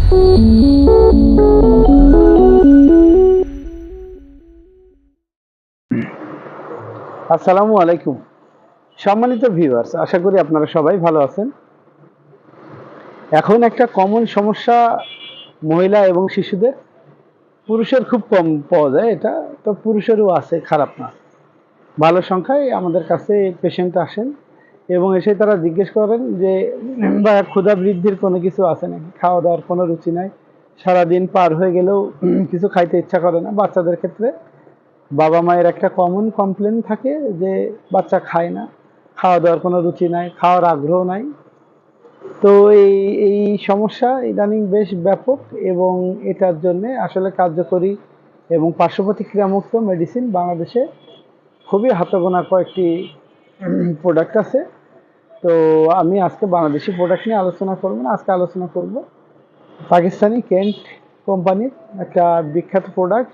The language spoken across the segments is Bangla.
আসসালামু আলাইকুম, সম্মানিত ভিউয়ার্স, আশা করি আপনারা সবাই ভালো আছেন। এখন একটা কমন সমস্যা মহিলা এবং শিশুদের, পুরুষের খুব কম পাওয়া যায়, এটা তো পুরুষেরও আছে, খারাপ না। ভালো সংখ্যায় আমাদের কাছে পেশেন্ট আসেন এবং এসে তারা জিজ্ঞেস করেন যে বা ক্ষুধা বৃদ্ধির কোনো কিছু আছে নাকি, খাওয়া দাওয়ার কোনো রুচি নাই, সারাদিন পার হয়ে গেলেও কিছু খাইতে ইচ্ছা করে না। বাচ্চাদের ক্ষেত্রে বাবা মায়ের একটা কমন কমপ্লেন থাকে যে বাচ্চা খায় না, খাওয়া দাওয়ার কোনো রুচি নাই, খাওয়ার আগ্রহ নাই। তো এই এই সমস্যা ইদানিং বেশ ব্যাপক এবং এটার জন্য আসলে কার্যকরী এবং পার্শ্ব প্রতিক্রিয়ামুক্ত মেডিসিন বাংলাদেশে খুবই হাতে গোনা কয়েকটি প্রোডাক্ট আছে। তো আমি আজকে বাংলাদেশি প্রোডাক্ট নিয়ে আলোচনা করব না, আজকে আলোচনা করব পাকিস্তানি কেন্ট কোম্পানির একটা বিখ্যাত প্রোডাক্ট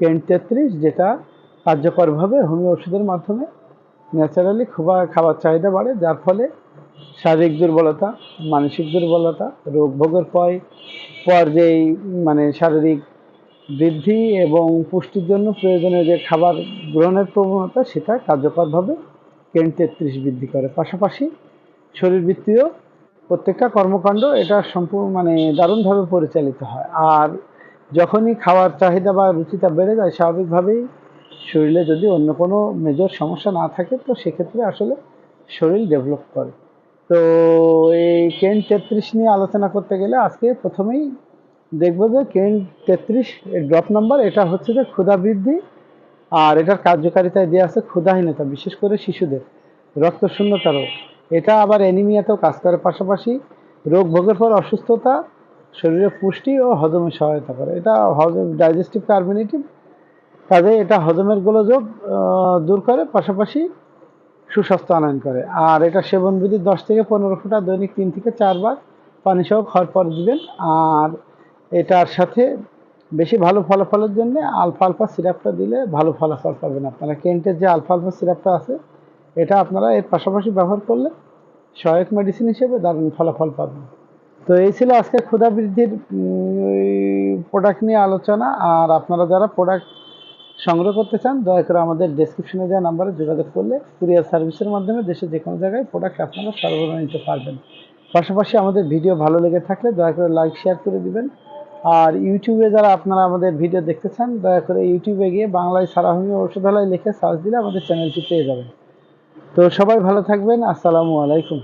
কেন্ট 33, যেটা কার্যকরভাবে হোমিও ওষুধের মাধ্যমে ন্যাচারালি খাবার চাহিদা বাড়ে, যার ফলে শারীরিক দুর্বলতা, মানসিক দুর্বলতা, রোগ ভোগের পর যেই শারীরিক বৃদ্ধি এবং পুষ্টির জন্য প্রয়োজনীয় যে খাবার গ্রহণের প্রবণতা, সেটা কার্যকরভাবে কেন্ট 33 বৃদ্ধি করে। পাশাপাশি শরীরবৃত্তীয় প্রত্যেকটা কর্মকাণ্ড এটা সম্পূর্ণ দারুণভাবে পরিচালিত হয়। আর যখনই খাওয়ার চাহিদা বা রুচিটা বেড়ে যায়, স্বাভাবিকভাবেই শরীরে যদি অন্য কোনো মেজর সমস্যা না থাকে, তো সেক্ষেত্রে আসলে শরীর ডেভেলপ করে। তো এই কেন্ট 33 নিয়ে আলোচনা করতে গেলে আজকে প্রথমেই দেখব যে কেন্ট 33 এর ড্রপ নাম্বার, এটা হচ্ছে যে ক্ষুধা বৃদ্ধি, আর এটার কার্যকারিতায় দেওয়া আছে ক্ষুধাহীনতা, বিশেষ করে শিশুদের রক্তশূন্যতা রোগ। এটা আবার অ্যানিমিয়াতেও কাজ করে। পাশাপাশি রোগ ভোগের পর অসুস্থতা, শরীরে পুষ্টি ও হজমে সহায়তা করে। এটা ডাইজেস্টিভ কার্বোনেটিভ, কাজে এটা হজমের গোলযোগ দূর করে, পাশাপাশি সুস্বাস্থ্য আনয়ন করে। আর এটা সেবন বিধি 10 থেকে 15 ফোঁটা দৈনিক 3 থেকে 4 বার পানি সহ খাওয়ার পর দিবেন। আর এটার সাথে বেশি ভালো ফলাফলের জন্য আলফা আলফা সিরাপটা দিলে ভালো ফলাফল পাবেন আপনারা। কেন্টের যে আলফা আলফা সিরাপটা আছে, এটা আপনারা এর পাশাপাশি ব্যবহার করলে সহায়ক মেডিসিন হিসেবে দারুণ ফলাফল পাবেন। তো এই ছিল আজকে ক্ষুধা বৃদ্ধির প্রোডাক্ট নিয়ে আলোচনা। আর আপনারা যারা প্রোডাক্ট সংগ্রহ করতে চান, দয়া করে আমাদের ডেসক্রিপশনে দেওয়া নাম্বারে যোগাযোগ করলে কুরিয়ার সার্ভিসের মাধ্যমে দেশের যে কোনো জায়গায় প্রোডাক্ট আপনারা সরবরাহ নিতে পারবেন। পাশাপাশি আমাদের ভিডিও ভালো লেগে থাকলে দয়া করে লাইক শেয়ার করে দিবেন। আর ইউটিউবে যারা আপনারা আমাদের ভিডিও দেখতে চান, দয়া করে ইউটিউবে গিয়ে বাংলায় সারা হোমিও ঔষধালয় লিখে সার্চ দিলে আমাদের চ্যানেলটি পেয়ে যাবেন। তো সবাই ভালো থাকবেন। আসসালামু আলাইকুম।